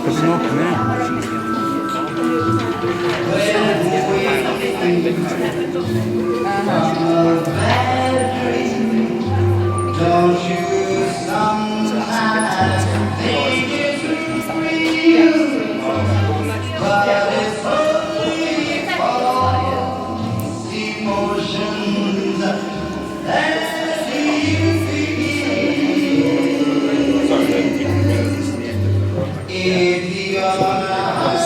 Don't you sometimes think it's real, but it's only false emotions that you feel. If your eyes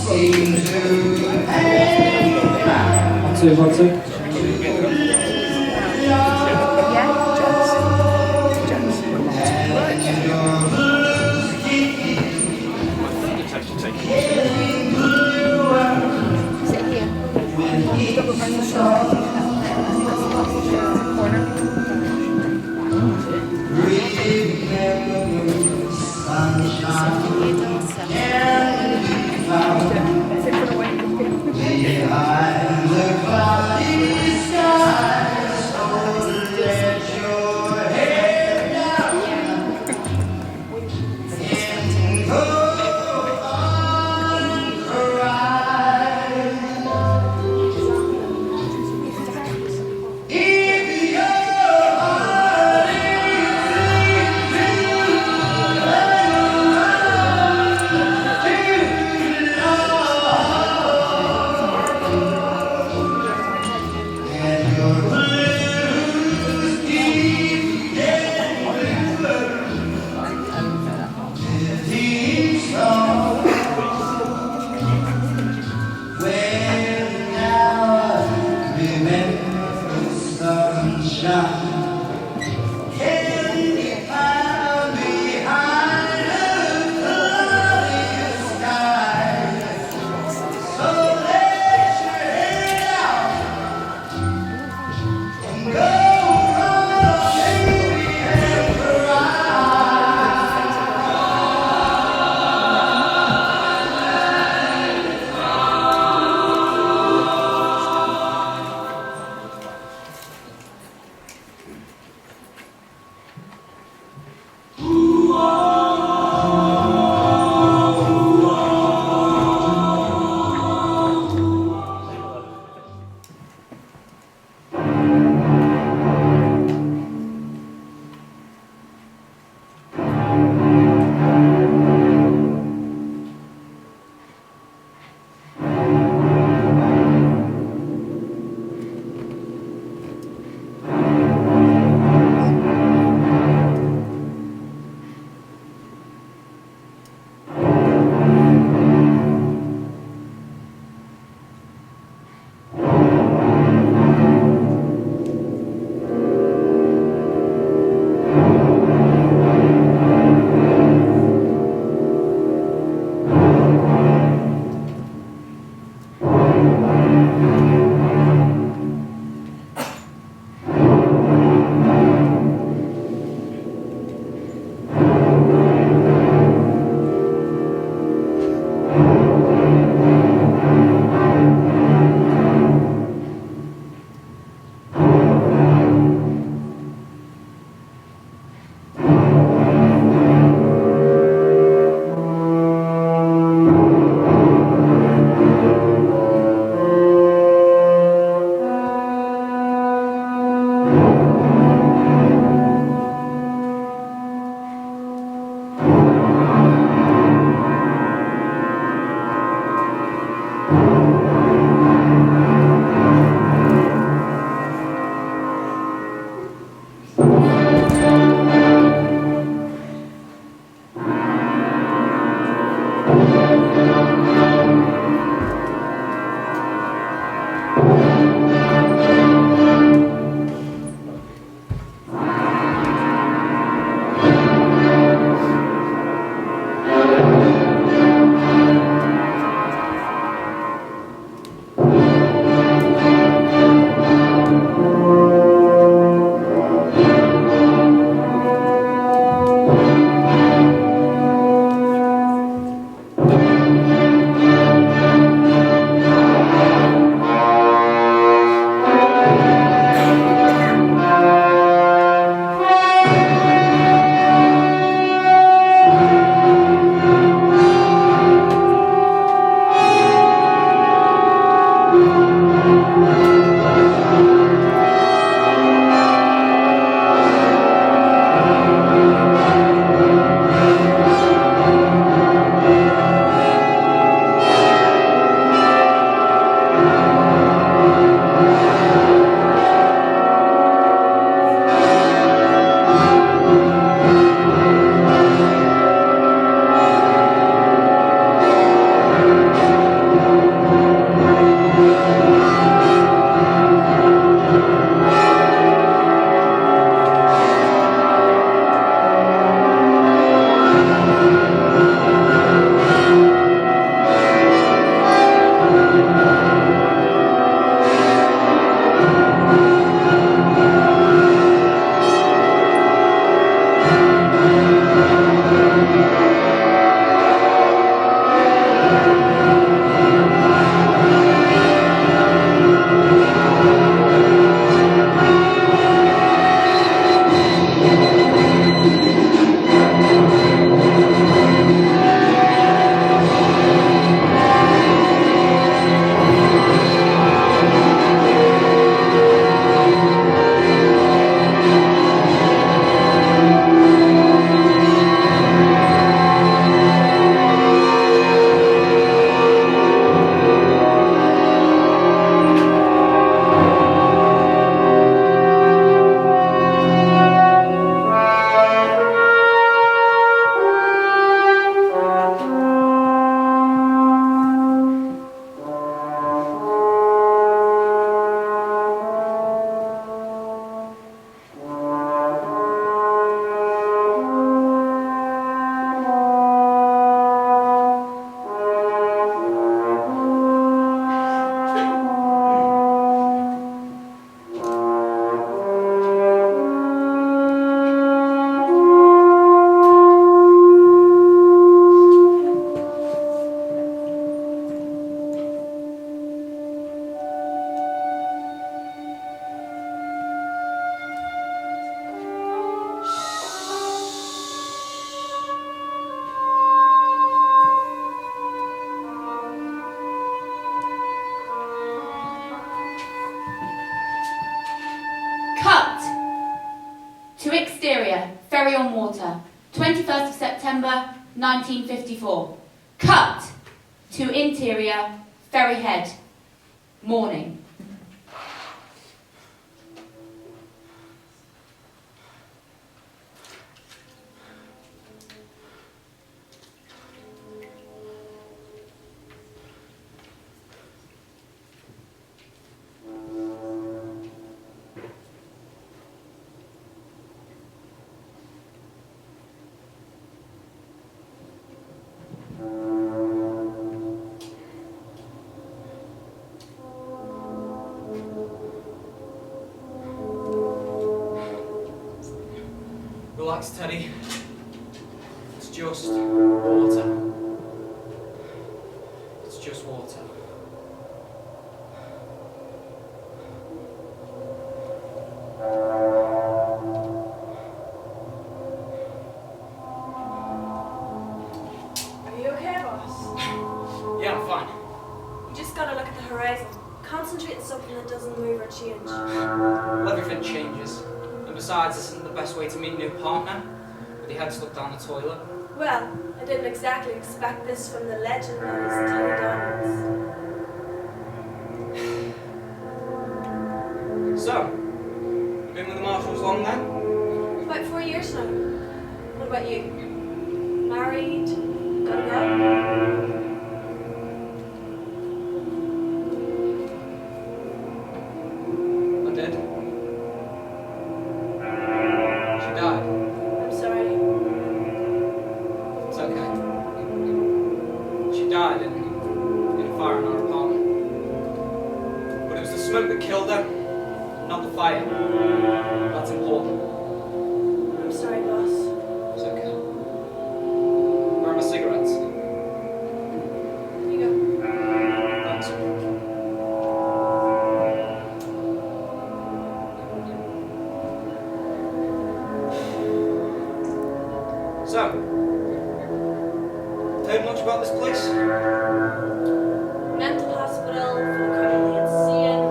seem to hang around, behind the cloudy Interior, ferry on water, 21st of September, 1954. Cut to interior, ferry head, morning. Relax, Teddy. It's just water. It's just water. Are you okay, boss? Yeah, I'm fine. You just gotta look at the horizon. Concentrate on something that doesn't move or change. Well, everything changes. And besides, this isn't the best way to meet a new partner, with your head stuck down the toilet. Well, I didn't exactly expect this from the legend known as Teddy Diamonds. So, you been with the Marshals long then? About 4 years now. What about you? Married? Got a girl? I did. She died. I'm sorry. It's okay. She died in a fire in our apartment. But it was the smoke that killed her, not the fire. That's important. I'm sorry, boss. It's okay. Where are my cigarettes? Here you go. Thanks. So, heard much about this place? Mental hospital for the criminally insane.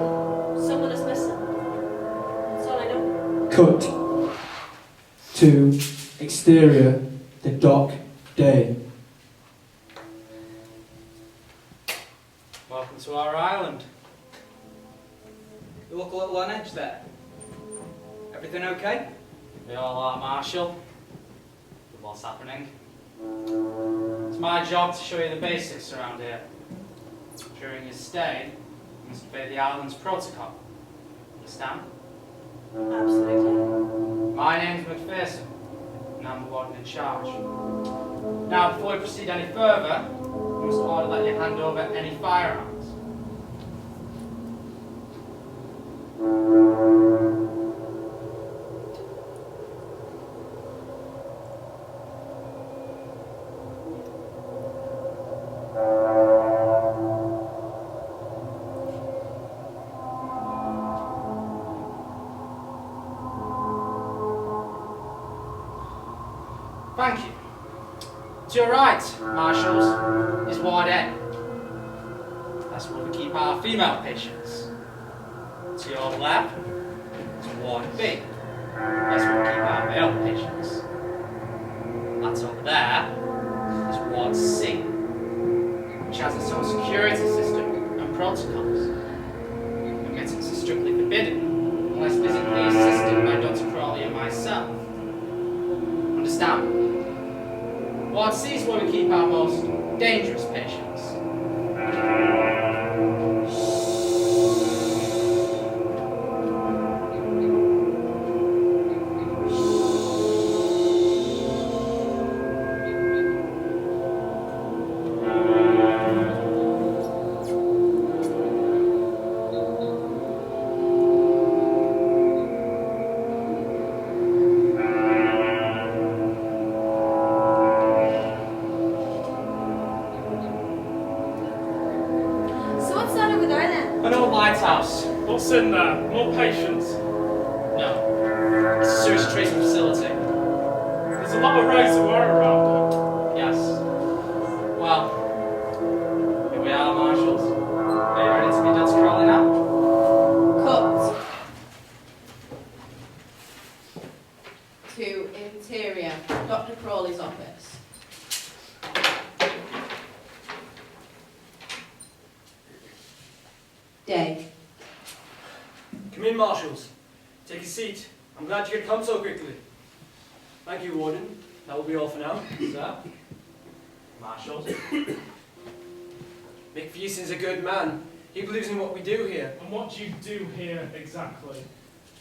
Someone is missing. That's all I know. Cut to exterior, the dock day. Welcome to our island. You look a little on edge there. Everything okay? We all are, Marshall. What's happening? It's my job to show you the basics around here. During your stay, you must obey the island's protocol. Understand? Absolutely. My name's McPherson, and I'm the warden in charge. Now, before we proceed any further, you must order that you hand over any firearms. Thank you. To your right, Marshals, is Ward A. That's where we keep our female patients. To your left is Ward B. That's where we keep our male patients. That's over there is Ward C, which has its own security system and protocols. Admittance is strictly forbidden unless physically assisted by Dr. Crawley and myself. Understand? Ward C is where we keep our most dangerous patients. An old lighthouse. What's in there? More patients? No. It's a sewage treatment facility. There's a lot of razorware around Yes. Well, here we are, Marshals. Are you ready to be Dr. Crowley now? Cut to Interior, Dr. Crawley's office. Day. Come in, Marshals. Take a seat. I'm glad you could come so quickly. Thank you, Warden. That will be all for now. Sir? Marshals? McPherson's a good man. He believes in what we do here. And what do you do here exactly?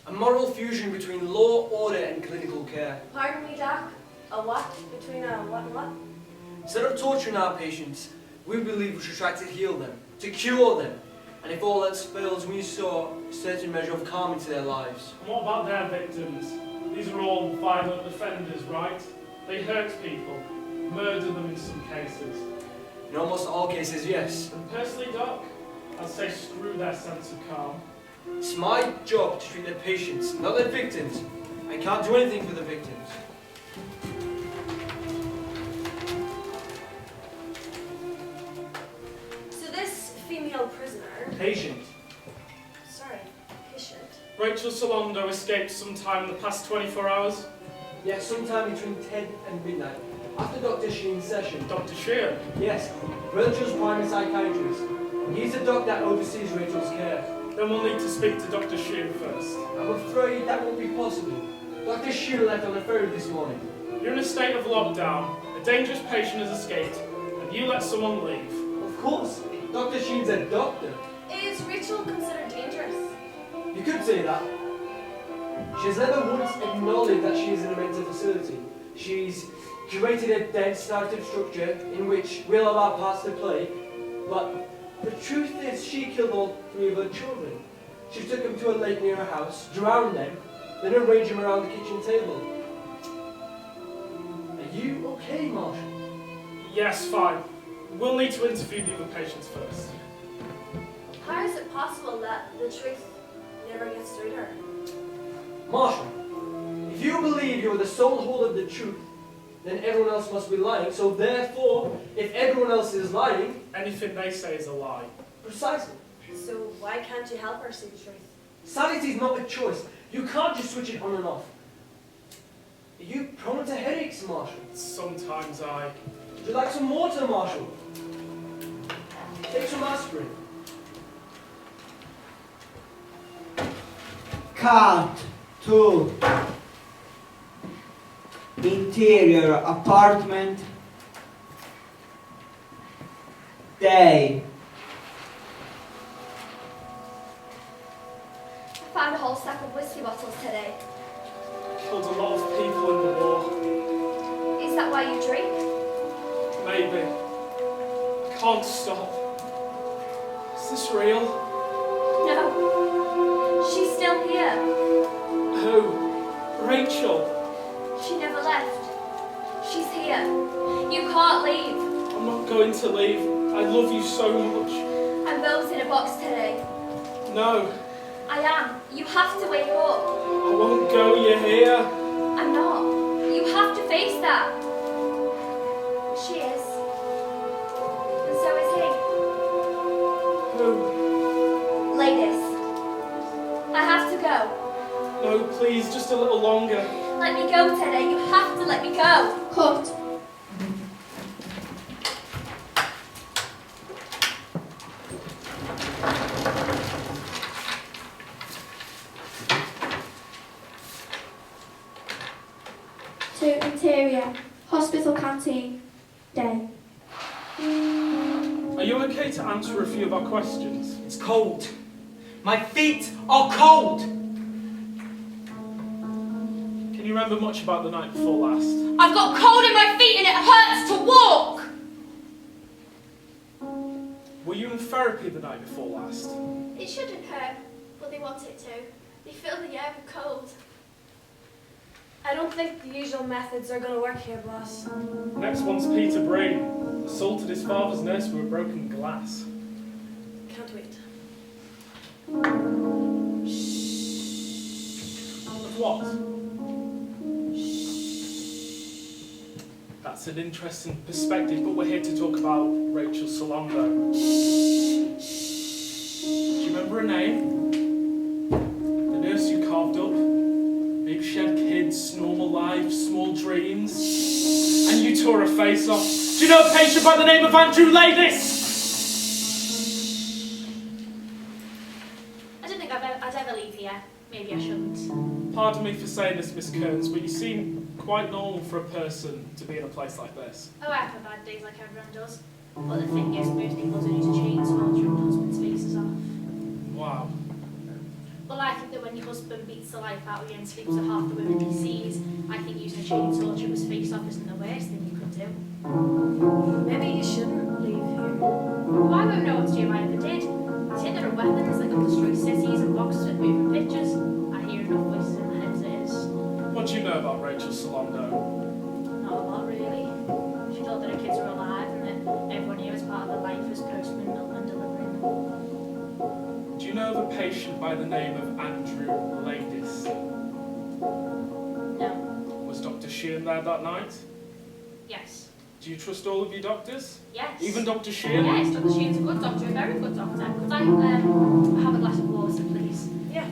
A moral fusion between law, order, and clinical care. Pardon me, Doc. A what? Between a what and what? Instead of torturing our patients, we believe we should try to heal them, to cure them. And if all else fails, we restore a certain measure of calm into their lives. And what about their victims? These are all violent offenders, right? They hurt people, murder them in some cases. In almost all cases, yes. And personally, Doc, I'd say screw their sense of calm. It's my job to treat their patients, not their victims. I can't do anything for the victims. So this female prisoner, Patient. sorry, patient, Rachel Salondo escaped sometime in the past 24 hours. Yes, sometime between 10 and midnight, after Dr. Sheen's session. Dr. Shear. Yes, Rachel's primary psychiatrist. He's the doc that oversees Rachel's care. Then we'll need to speak to Dr. Shear first. I'm afraid that won't be possible. Dr. Sheen left on a ferry this morning. You're in a state of lockdown, a dangerous patient has escaped, and you let someone leave. Of course, Dr. Sheen's a doctor. is Rachel considered dangerous? You could say that. She has never once acknowledged that she is in a mental facility. She's curated a dense narrative structure in which we all have our parts to play, but the truth is she killed all 3 of her children. She took them to a lake near her house, drowned them, then arranged them around the kitchen table. Are you okay, Marshall? Yes, fine. We'll need to interview the other patients first. How is it possible that the truth never gets through to her? Marshall, if you believe you're the sole holder of the truth, then everyone else must be lying. So therefore, if everyone else is lying... Anything they say is a lie. Precisely. So why can't you help her see the truth? Sanity is not a choice. You can't just switch it on and off. Are you prone to headaches, Marshall? Sometimes I... Would you like some water, Marshall? Take some aspirin. Cut to interior apartment. Day. I found a whole stack of whiskey bottles today. Killed a lot of people in the war. Is that why you drink? Maybe. I can't stop. Is this real? No. She's still here. Who? Rachel. She never left. She's here. You can't leave. I'm not going to leave. I love you so much. I'm both in a box today. No. I am. You have to wake up. I won't go, you're here. I'm not. You have to face that. She is. And so is he. Who? Ladies. I have to go. No, please, just a little longer. Let me go today. You have to let me go. Cut. To interior, hospital canteen, day. Are you okay to answer a few of our questions? It's cold. My feet are cold. Can you remember much about the night before last? I've got cold in my feet and it hurts to walk. Were you in therapy the night before last? It shouldn't hurt, but they want it to. They fill the air with cold. I don't think the usual methods are going to work here, boss. Next one's Peter Brady. Assaulted his father's nurse with a broken glass. Can't wait. Of what? That's an interesting perspective, but we're here to talk about Rachel Salondo. Do you remember her name? The nurse you carved up? Maybe she had kids. kids' normal lives, small dreams. And you tore her face off. Do you know a patient by the name of Andrew Ladies? I don't think I'd ever leave here. Maybe I shouldn't. Pardon me for saying this, Miss Kearns, but you seem quite normal for a person to be in a place like this. Oh, I have bad days like everyone does. But the thing is, most people don't use a chainsaw to rip husbands' faces off. Wow. Well, I think that when your husband beats the life out of you and sleeps with half the women he sees, I think using a chainsaw to rip his face off isn't the worst thing you could do. Maybe you shouldn't leave here. Well, I won't know what to do if I ever did. I say there are weapons that can destroy cities and boxes with moving pictures. I hear enough voices in my head as it is. What do you know about Rachel Salondo? Not a lot, really. She thought that her kids were alive and that everyone here was part of her life as postman, milkman, delivering them. Do you know of a patient by the name of Andrew Ladies? No. Was Dr. Sheehan there that night? Yes. Do you trust all of your doctors? Yes. Even Dr. Sheehan? Yes, Dr. Sheehan's a good doctor, a very good doctor. Could I have a glass of water, please? Yeah.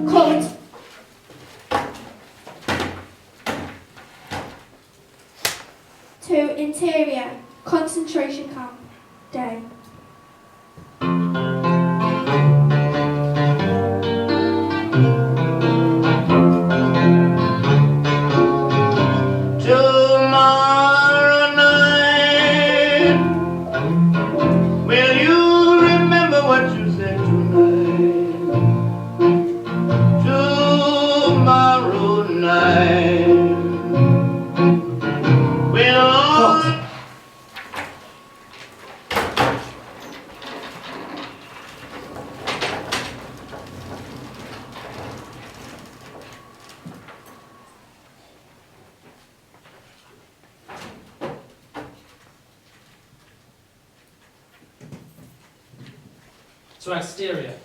Cut. To interior, concentration camp, day. Tomorrow night, will you remember what you said tonight? Tomorrow night, will all Cut. To exterior.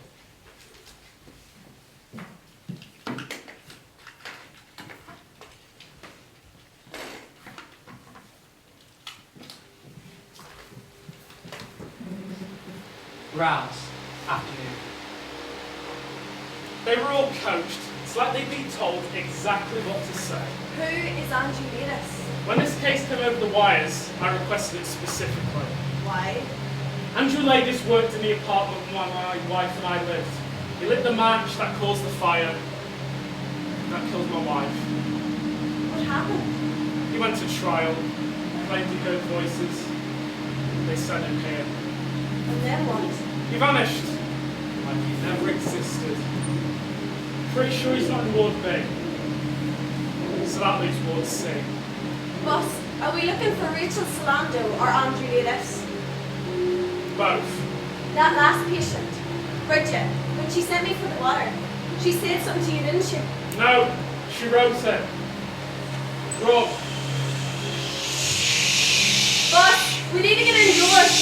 Rounds. Afternoon. They were all coached. It's like they'd been told exactly what to say. Who is Andrew Ladies? When this case came over the wires, I requested it specifically. Why? Andrew Ladies worked in the apartment where my wife and I lived. He lit the match that caused the fire. That killed my wife. What happened? He went to trial, claimed he heard voices. They sent him here. And then what? He vanished, like he never existed. Pretty sure he's not in Ward B. So that leaves Ward C. Boss, are we looking for Rachel Solando or Andrew Ladies? Both. That last patient, Bridget, when she sent me for the water, she said something to you, didn't she? No, she wrote it. Rob, Boss, we need to get indoors.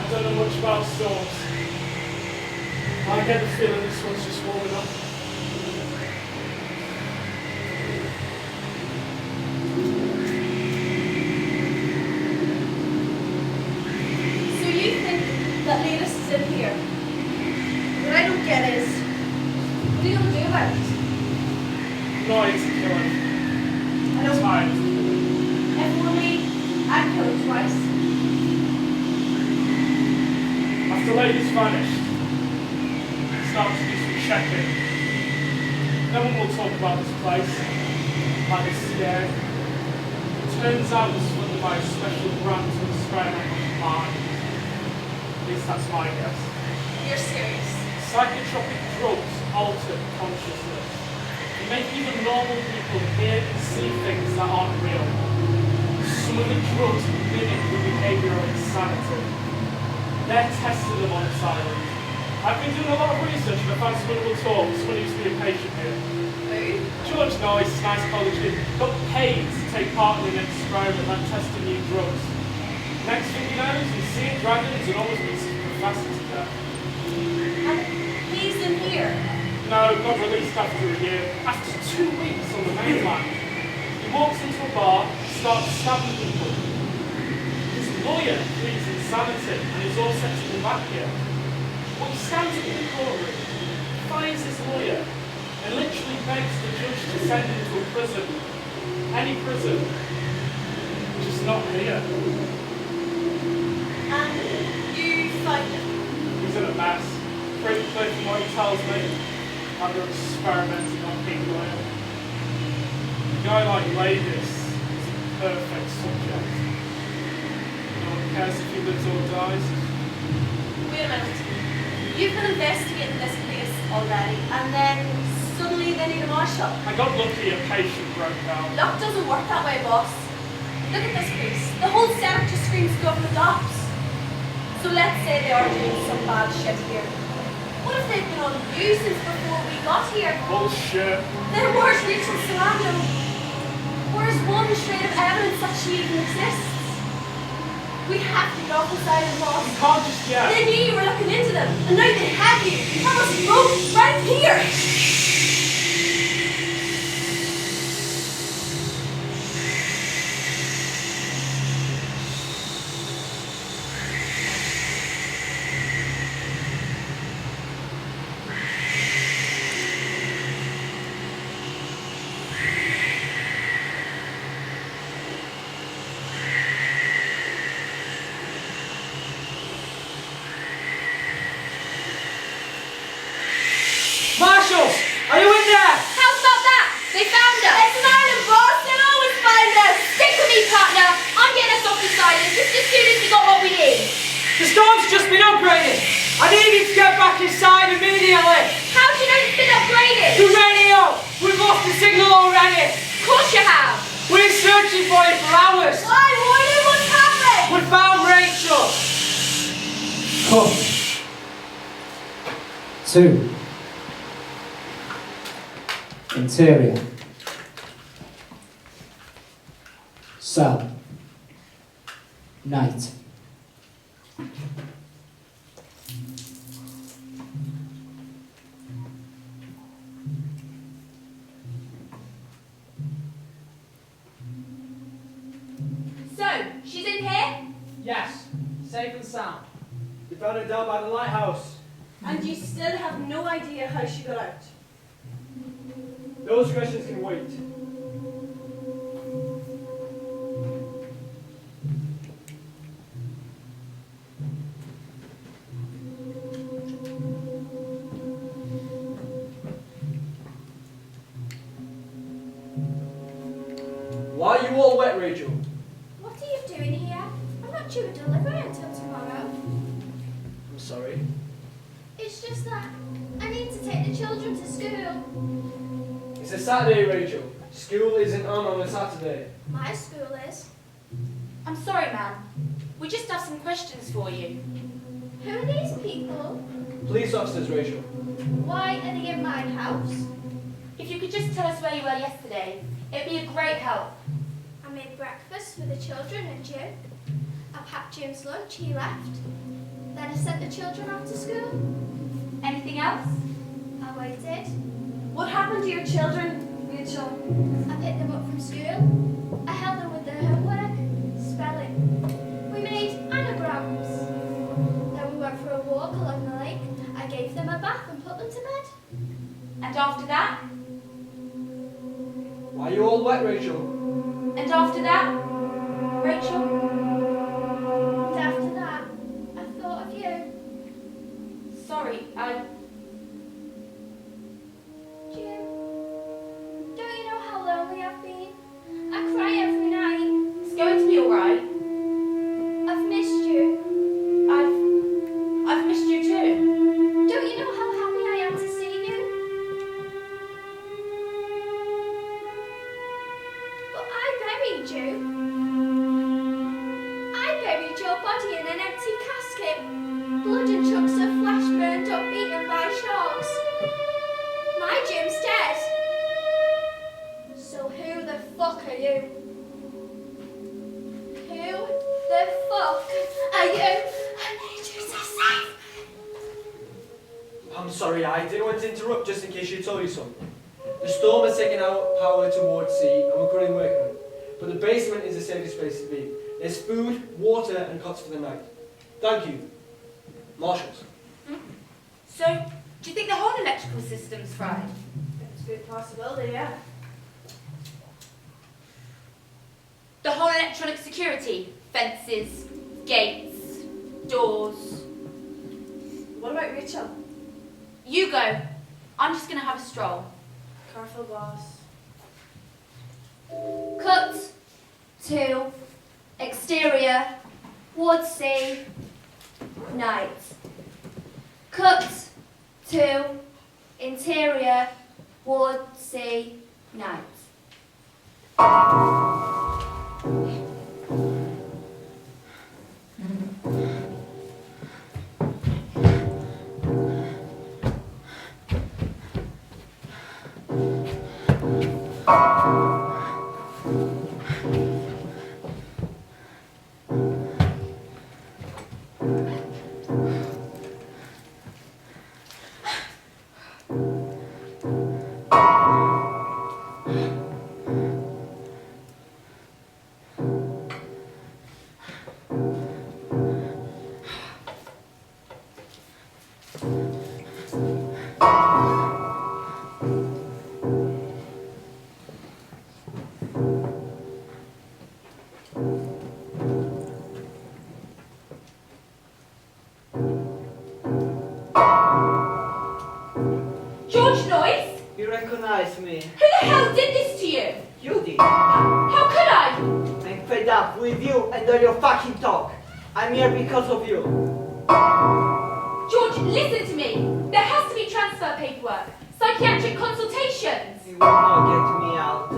I don't know much about storms. I get the feeling this one's just warming up. So you think that Ladies is in here? What I don't get is, what are you going to do about it? No, it's a killer. I don't Tired. If only I'd killed twice. After Ladies vanished, I started to do some checking. No one will talk about this place, like this scare. Turns out it was funded by a special grant to experimental mind. At least that's my guess. You're serious. Psychotropic drugs alter consciousness. They make even normal people hear and see things that aren't real. Some of the drugs mimic the behaviour of insanity. They're tested alongside. I've been doing a lot of research and I found some little talks. Someone used to be a patient here. George Noyce, nice college kid, got paid to take part in an experiment that tested new drugs. Next thing you know, you see it dragons and almost beats the professor to death. And he's in here. No, got released after a year. After 2 weeks on the mainland. He walks into a bar, starts stabbing people. His lawyer pleads insanity and is all set to come back here. But he stands up in the courtroom, finds his lawyer, and literally begs the judge to send him to a prison. Any prison. Just not here. And you find him. He's in a mess. Pretty clear from what he tells me. After experimenting on people. A guy like Lavis is a perfect subject. No one cares if he lives or dies. Wait a minute. You've been investigating this place already, and then suddenly they need a marshal. I got lucky, a patient broke down. Luck doesn't work that way, boss. Look at this place. The whole setup just screams government ops. So let's say they are doing some bad shit here. What if they've been on the news since before we got here? Bullshit. Then where's Rachel Solano? Where's one shred of evidence that she even exists? We have to get off the side of the boss. You can't just yet. They knew you were looking into them, and now they have you. You have us both right here. Marshals! Are you in there? How about that? They found us. It's an island, boss. They'll always find us. Stick with me, partner. I'm getting us off this island just as soon as we got what we need. The storm's just been upgraded. I need you to get back inside immediately. How do you know it's been upgraded? The radio! We've lost the signal already. Of course you have. We've been searching for you for hours. Why? What's happened? We found Rachel. Cut. 2. Interior. Cell. Night. So, she's in here? Yes, safe and sound. We found her down by the lighthouse. And you still have no idea how she got out. Those questions can wait. Why are you all wet, Rachel? What are you doing here? I'm not due a delivery until tomorrow. I'm sorry. It's just that I need to take the children to school. It's a Saturday, Rachel. School isn't on a Saturday. My school is. I'm sorry, ma'am. We just have some questions for you. Who are these people? Police officers, Rachel. Why are they in my house? If you could just tell us where you were yesterday, it'd be a great help. I made breakfast for the children and Jim. I packed Jim's lunch, he left. Then I sent the children off to school. Anything else? I waited. What happened to your children, Rachel? I picked them up from school. I helped them with their homework, spelling. We made anagrams. Then we went for a walk along the lake. I gave them a bath and put them to bed. And after that? Why are you all wet, Rachel? And after that? Rachel? And after that, I thought of you. Sorry, Jim, don't you know how lonely I've been? I cry every night. It's going to be alright. I've missed you. I've missed you too. Don't you know how buried you. I buried your body in an empty casket. Blood and chunks of flesh burned up, eaten by sharks. My Jim's dead. So who the fuck are you? Who the fuck are you? I need you to save me. I'm sorry, I didn't want to interrupt just in case she told you something. The storm has taken our power towards sea and we're currently working on it. But the basement is the safest place to be. There's food, water and cots for the night. Thank you. Marshals. So, do you think the whole electrical system's fried? It's a good possibility, yeah. The whole electronic security? Fences, gates, doors. What about Rachel? You go. I'm just going to have a stroll. Careful, boss. Cut to exterior, ward C, night. Cut to interior, ward C, night. George Noyce? You recognize me? Who the hell did this to you? You did. How could I? I'm fed up with you and all your fucking talk. I'm here because of you. George, listen to me. There has to be transfer paperwork, psychiatric consultations. You will not get me out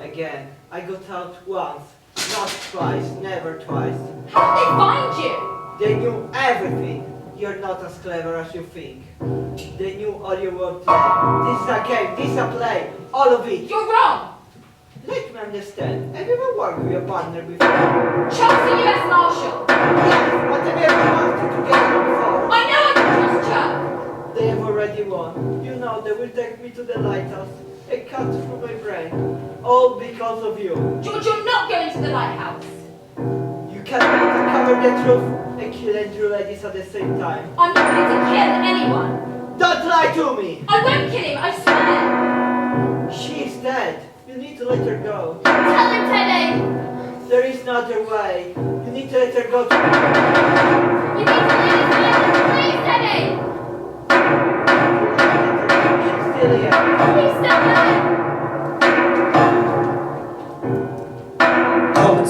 again. I got out once, not twice, never twice. How did they find you? They knew everything. You're not as clever as you think. They knew all your work today. This is a game, this is a play, all of it. You're wrong. Let me understand. Have you ever worked with your partner before? Chuck's the US Marshal. Yes, but have you ever worked together before? I know I can trust Chuck. They have already won. You know they will take me to the lighthouse. A cut through my brain. All because of you. George, you're not going to the lighthouse. You cannot cover the truth and kill Andrew ladies at the same time. I'm not going to kill anyone. Don't lie to me! I won't kill him, I swear. She is dead. You need to let her go. Tell him, Teddy. There is no other way. You need to let her go. You need to leave his island, please, Teddy. She's still here. He's still there. Cut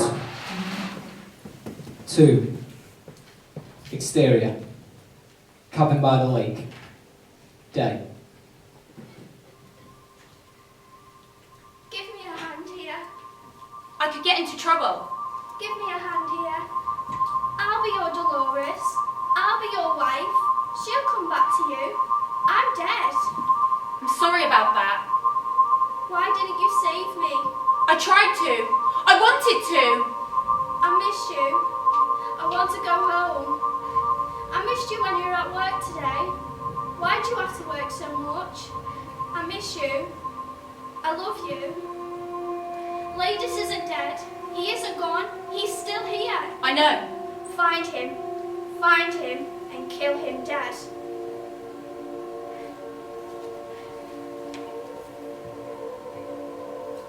to exterior, cabin by the lake, day. Give me a hand here. I could get into trouble. Give me a hand here. I'll be your Dolores. I'll be your wife. She'll come back to you. I'm dead. I'm sorry about that. Why didn't you save me? I tried to. I wanted to. I miss you. I want to go home. I missed you when you were at work today. Why'd you have to work so much? I miss you. I love you. Ladis isn't dead. He isn't gone. He's still here. I know. Find him, and kill him dead.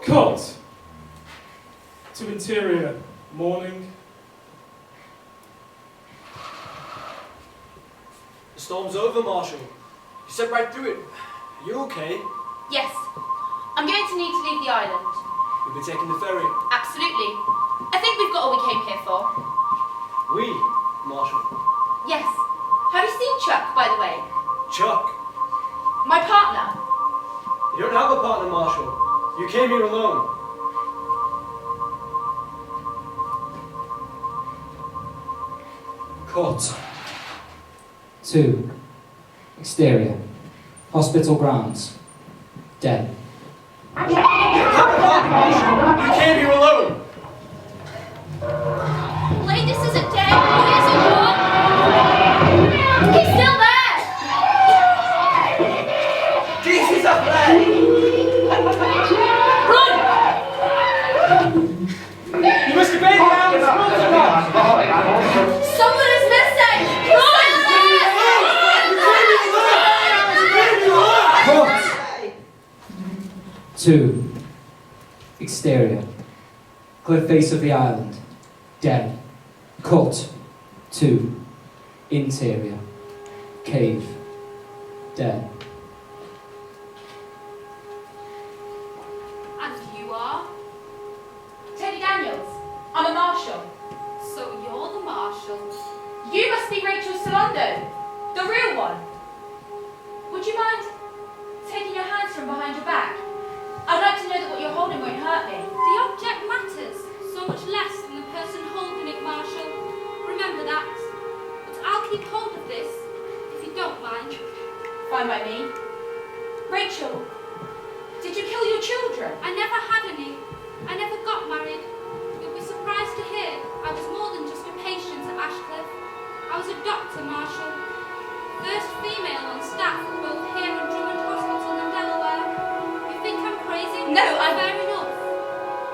Cut to interior, morning. The storm's over, Marshal. You stepped right through it. Are you okay? Yes. I'm going to need to leave the island. You'll be taking the ferry. Absolutely. I think we've got all we came here for. We, Marshal. Yes. Have you seen Chuck, by the way? Chuck. My partner. You don't have a partner, Marshal. You came here alone. Cut. 2. Exterior. Hospital grounds. Dead. You came here alone. Lady, this isn't dead. He isn't gone. He's still there. This is a play! Run! You must have been down the Someone is missing! Cut. 2. Exterior. Cliff face of the island. Dead. Cut. 2. Interior. Cave. Dead. And you are? Teddy Daniels, I'm a marshal. So you're the marshal. You must be Rachel Salondo, the real one. Would you mind taking your hands from behind your back? I'd like to know that what you're holding won't hurt me. The object matters so much less than the person holding it, Marshal. Remember that. But I'll keep hold of this, if you don't mind. Fine by me. Rachel, did you kill your children? I never had any. I never got married. You'll be surprised to hear I was more than just a patient at Ashcliffe. I was a doctor, Marshal. First female on staff at both here and Drummond Hospital in Delaware. You think I'm crazy? No, Fair enough.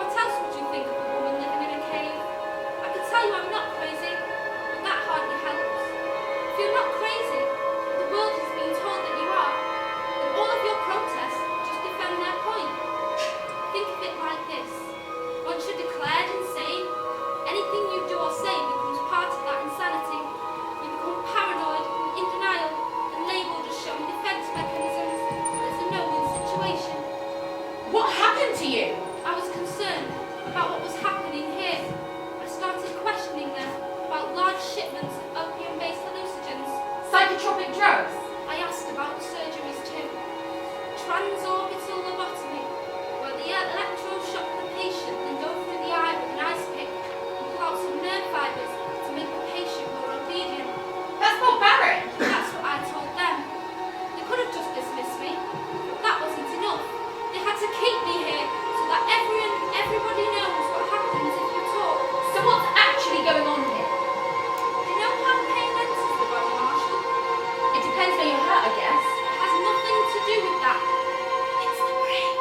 What else would you think of a woman living in a cave? I could tell you I'm not crazy, but that hardly helps. If you're not crazy, the world has been told that you are, then all of your protests just defend their point. Think of it like this. Once you're declared insane, anything you do or say becomes part of that insanity. You become paranoid, in denial, and labelled as showing defence mechanisms. It's a no-win situation. What happened to you? I was concerned about what was happening here. I started questioning them about large shipments of opium-based hallucinogens. Psychotropic drugs? I asked about the surgeries too. Transorbital lobotomy, where the electrode shock the patient and go through the eye with an ice pick and pull out some nerve fibres to make the patient more obedient. That's barbaric. That's what I told them. They could have just dismissed me, but that wasn't enough. They had to keep me here so that everybody knows what happens if you talk. So what's actually going on here? Do you know how pain enters the body, Marshal? It depends where you're hurt, I guess. It has nothing to do with that. It's the brain.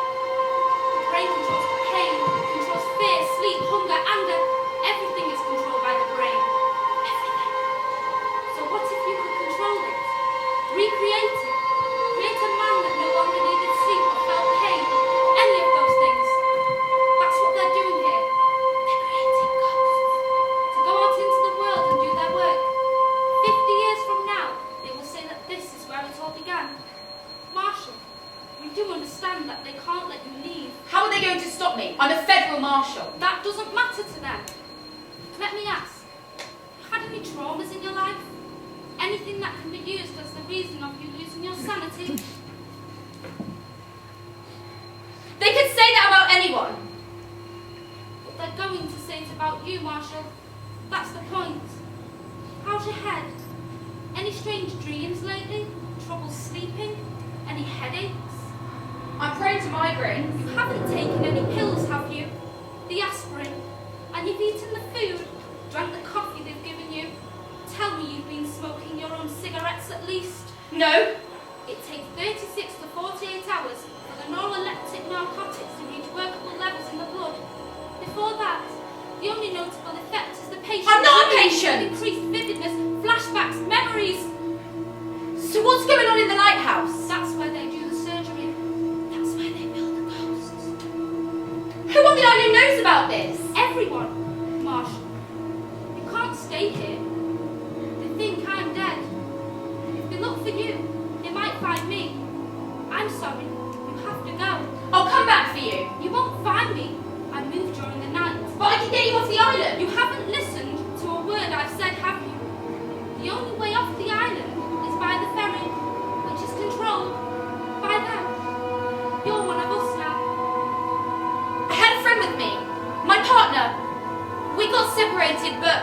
The brain controls pain, controls fear, sleep, hunger, anger. Everything is controlled by the brain. Everything. So what if you could control it? Recreate it? Create a man that no longer needed sleep or felt pain, or any of those things. That's what they're doing here. They're creating ghosts. To go out into the world and do their work. 50 years from now, they will say that this is where it all began. Marshal, you do understand that they can't let you leave. How are they going to stop me? I'm a federal marshal. That doesn't matter to them. Let me ask, had any traumas in your life? Anything that can be used as the reason of you losing your sanity? They could say that about anyone. But they're going to say it about you, Marshal. That's the point. How's your head? Any strange dreams lately? Trouble sleeping? Any headaches? I'm prone to migraines. You haven't taken any pills, have you? The aspirin? And you've eaten the food? Drank the coffee they've given you? Tell me you've been smoking your own cigarettes at least. No. It takes 36 to 48 hours for the neuroleptic narcotics to reach workable levels in the blood. Before that, the only notable effect is the patient. I'm not a patient! Increased vividness, flashbacks, memories. So what's going on in the lighthouse? That's where they do the surgery. That's where they build the ghosts. Who on the island knows about this? Everyone, Marshal. You can't stay here. They think I'm dead. If they look for you, they might find me. I'm sorry. You have to go. I'll come back for you. You won't find me. I moved during the night. But I can get you off the island. You haven't listened to a word I've said, have you? The only way off the island is by the ferry, which is controlled by them. You're one of us now. I had a friend with me. My partner. We got separated, but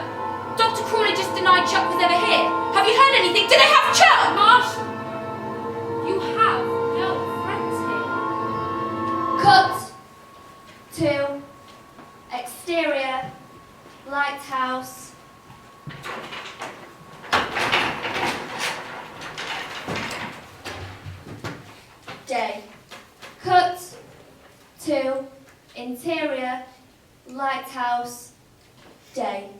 Dr. Crawley just denied Chuck was ever here. Have you heard anything? Do they have Chuck? Marshall, you have no friends here. Cut to exterior lighthouse. Day. Cut to interior lighthouse. Day.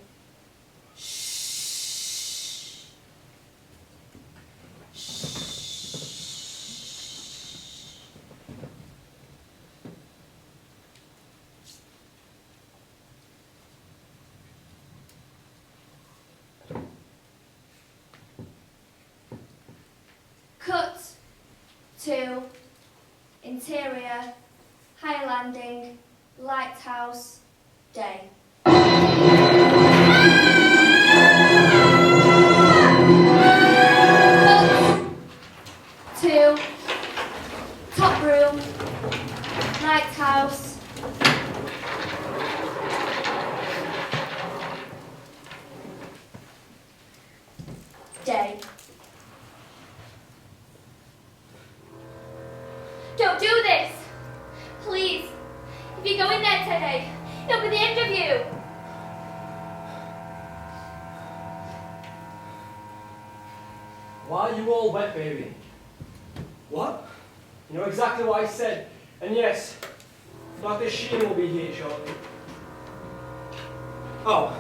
Cut to interior high landing lighthouse. Day. Cut to top room lighthouse. Day. Don't do this! Please. If you go in there today, it'll be the end of you. Why are you all wet, baby? What? You know exactly what I said. And yes, Dr. Sheehan will be here shortly. Oh.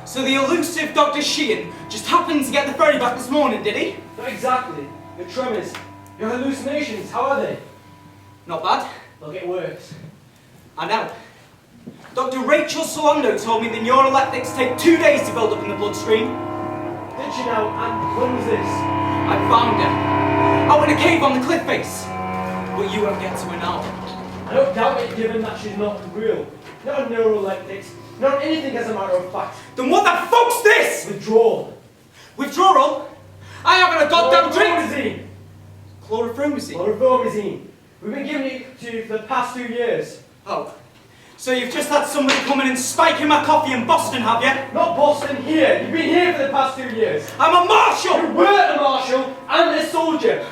So the elusive Dr. Sheehan just happened to get the ferry back this morning, did he? Not exactly. Your tremors, your hallucinations, how are they? Not bad. They'll get worse. I know. Dr. Rachel Salondo told me the neuroleptics take 2 days to build up in the bloodstream. Did you know? And when was this? I found her. Out in a cave on the cliff face. But you won't get to her now. I don't doubt it, given that she's not real. Not on neuroleptics. Not anything as a matter of fact. Then what the fuck's this? Withdrawal. Withdrawal? I haven't a goddamn drink! Chlorpromazine. Chlorpromazine? Chlorpromazine. We've been giving it to you for the past 2 years. Oh. So you've just had somebody come in and spike in my coffee in Boston, have you? Not Boston, here. You've been here for the past 2 years. I'm a marshal! You were a marshal and a soldier.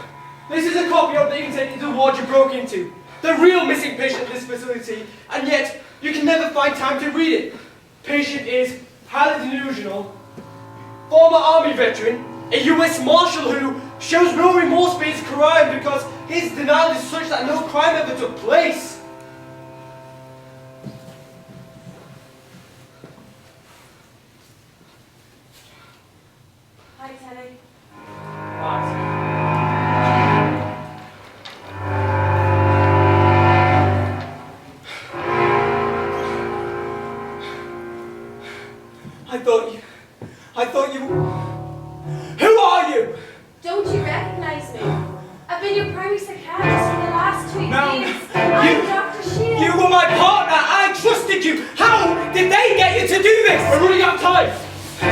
This is a copy of the intake into the ward you broke into. The real missing patient at this facility, and yet you can never find time to read it. Patient is highly delusional, former army veteran, a US marshal who shows no remorse for his crime because his denial is such that no crime ever took place. Hi, Teddy. Right. I thought you... Who are you? Don't you recognize me? I've been your primary psychiatrist for the last 2 No, years. I'm Dr. Sheehan. You were my partner. I trusted you. How did they get you to do this? We're running out of time.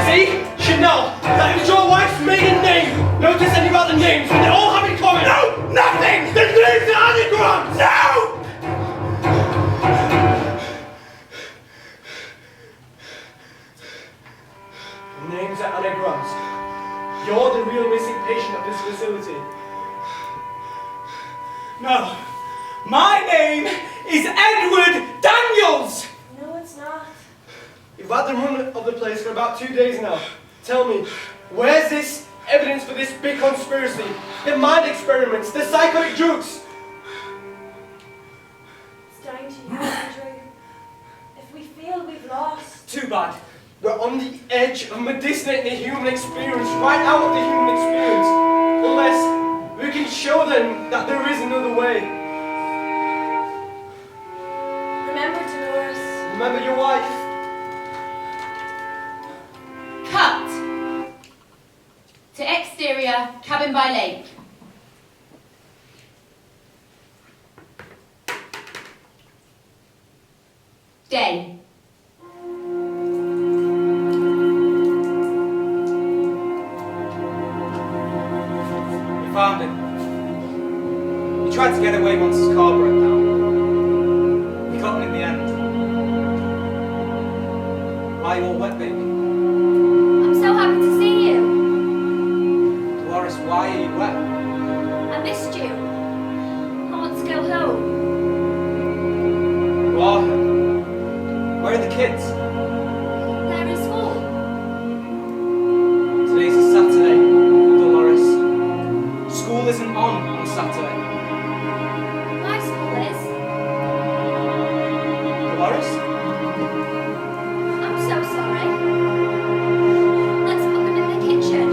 See? Chanel. That is your wife's maiden name. Notice any other names, but they all have in common. No, nothing. The names are anagrams. No! Names are anagrams. You're the real missing patient of this facility. No. My name is Edward Daniels. No, it's not. You've had the run of the place for about 2 days now. Tell me, where's this evidence for this big conspiracy? The mind experiments, the psychotic drugs? It's down to you, Andrew. If we fail, we've lost. Too bad. We're on the edge of medicinating the human experience, right out of the human experience. Unless we can show them that there is another way. Remember, Dolores. Remember your wife. Cut to exterior cabin by lake. Day. We found him. He tried to get away once his car broke down. We got him in the end. Are you all wet, baby? kids? They're in school. Today's a Saturday, Dolores. School isn't on Saturday. My school is. Dolores? I'm so sorry. Let's put them in the kitchen.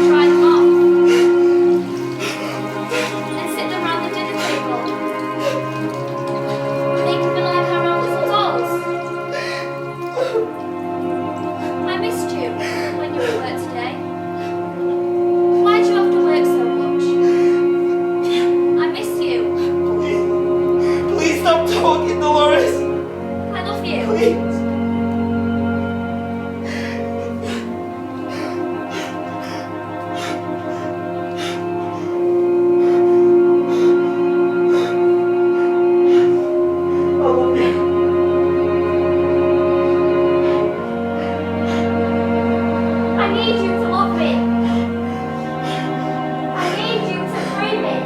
Dry them off. And sit them round the dinner table. Make them like our own little dolls. I missed you when you were at work today. Why'd you have to work so much? I miss you. Please stop talking, Dolores! I love you. Please! I love you. I need you to love me. I need you to free me.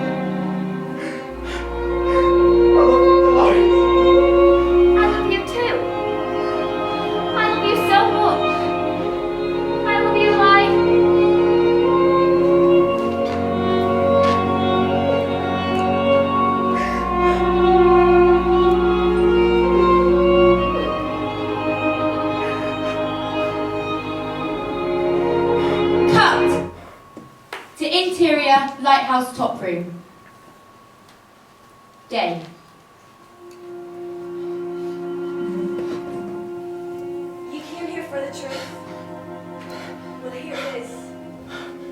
I love you, Dolores. I love you too. I love you so much. I love you like. Cut to interior lighthouse top room. Day. You came here for the truth. Well, here it is.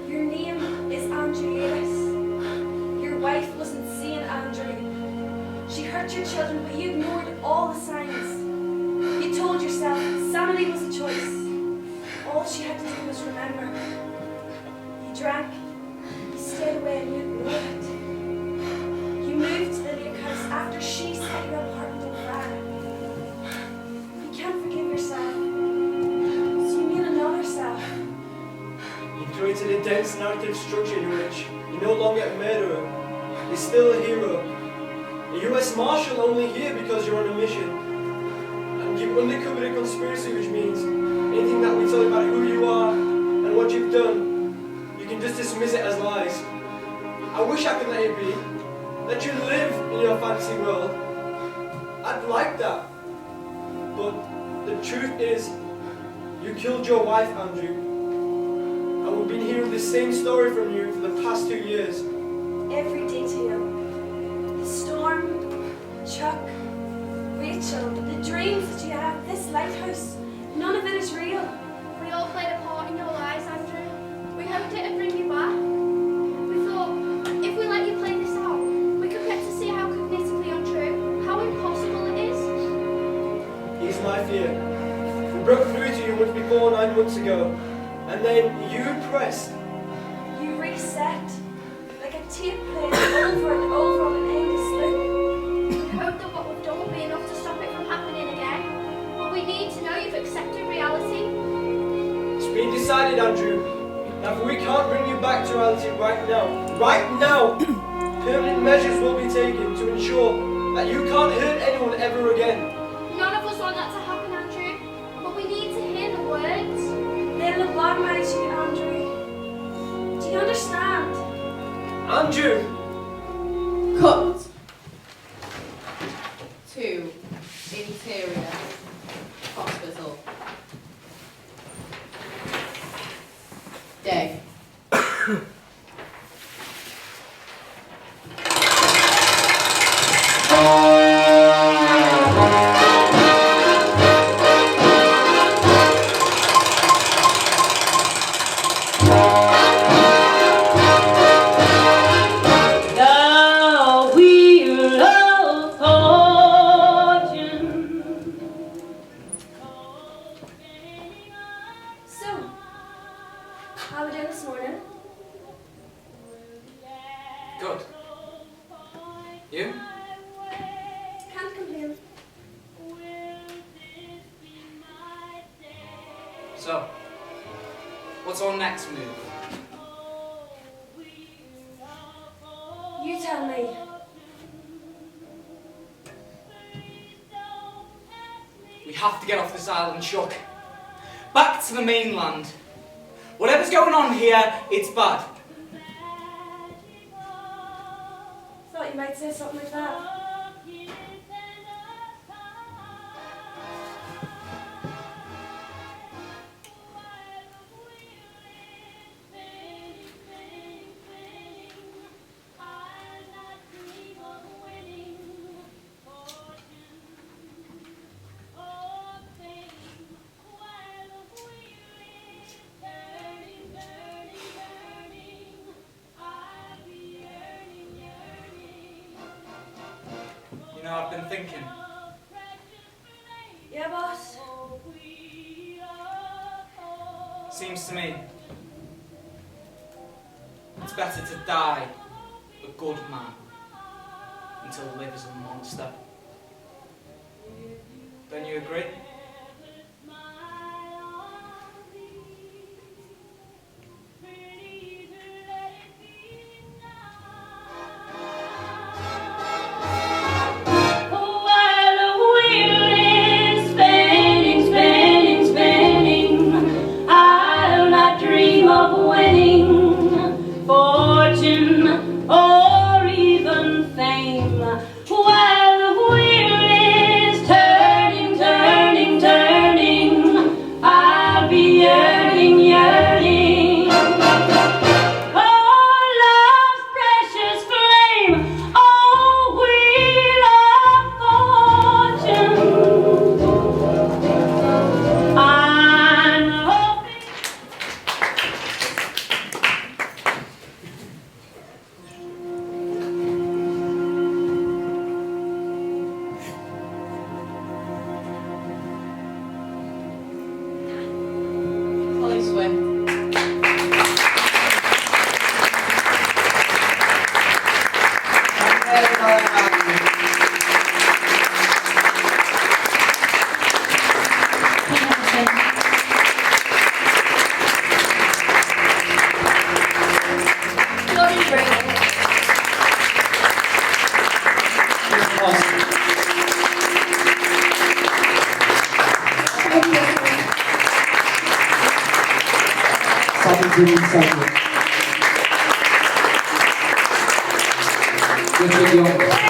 Your name is Andrew Lewis. Your wife wasn't seeing Andrew. She hurt your children, but you ignored all the signs. You told yourself sanity was a choice. All she had to do was remember. You drank, you stayed away, and you ignored it. You moved to the lake house after she set your apartment on fire. You can't forgive yourself, so you made another self. You've created a dense narrative structure in which you're no longer a murderer, you're still a hero. A US Marshal only here because you're on a mission. And you've uncovered a conspiracy, which means anything that we tell you about who you are and what you've done, you can just dismiss it as lies. I wish I could let you be, let you live in your fantasy world. I'd like that. But the truth is, you killed your wife, Andrew. And we've been hearing the same story from you for the past 2 years. Every detail. The storm, Chuck, Rachel, the dreams that you have, this lighthouse, none of it is real. We all played a part in your lives, Andrew. We hoped it'd bring you back. We thought, if we let you play this out, we could get to see how cognitively untrue, how impossible it is. Here's my fear. We broke through to you once before 9 months ago, and then you pressed. You reset, like a tape played over and over on an endless loop. We hope that what we've done will be enough to stop it from happening again. But we need to know you've accepted reality. It's been decided, Andrew, that if we can't bring you back to reality right now, permanent measures will be taken to ensure that you can't hurt anyone ever again. None of us want that to happen, Andrew. But we need to hear the words. They'll lobotomize you, Andrew. Do you understand? Andrew! Cut to interior hospital. Day. The wheel of fortune. So, how are we doing this morning? Good. You? Can't complain. So, what's our next move? You tell me. have to get off this island, Chuck. Back to the mainland. Whatever's going on here, it's bad. Thought you might say something like that. You know, I've been thinking. Yeah, boss? Seems to me it's better to die a good man than to live as a monster. Don't you agree? Richard Young.